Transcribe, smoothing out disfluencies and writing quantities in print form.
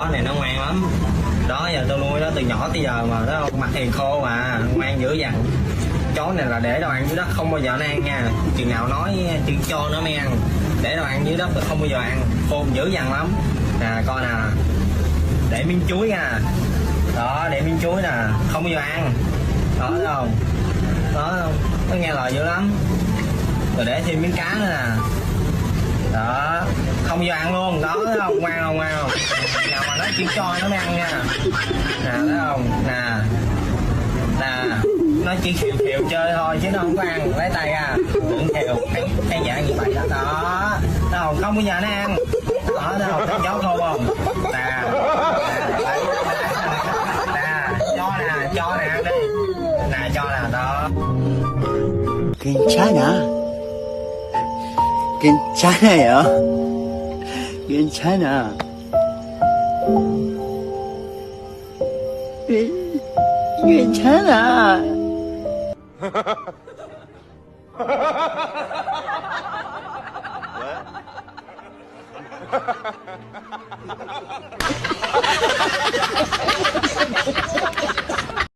Chó này nó ngoan lắm. Đó giờ tôi nuôi nó từ nhỏ tới giờ mà nó mặt hiền khô mà ngoan dữ dằn. Chó này là để đồ ăn dưới đất không bao giờ nó ăn nha. Chừng nào nói chừng cho nó mới ăn. Để đồ ăn dưới đất thì không bao giờ ăn. Khôn dữ dằn lắm. Nè coi nè. Để miếng chuối nha. Đó để miếng chuối nè. Không bao giờ ăn. Đó thấy không? Đó nó nghe lời dữ lắm. Rồi để thêm miếng cá nữa nè. Đó không bao giờ ăn luôn. Đó thấy không? Ngoan không ngoan không? Nào mà nó chỉ cho nó mới ăn nha. Nè thấy không? Nè nè nó chỉ khiều khiều chơi thôi chứ nó không có ăn. Lấy tay ra đừng khiều cái dạng như vậy đó. Đó thấy không? Không bao giờ nó ăn. Đó thấy không? Thấy chó khô không? Nè nè cho nè ăn đi. Nè cho nè. Đó 괜찮아. 괜찮아요. 괜찮아. 괜찮아.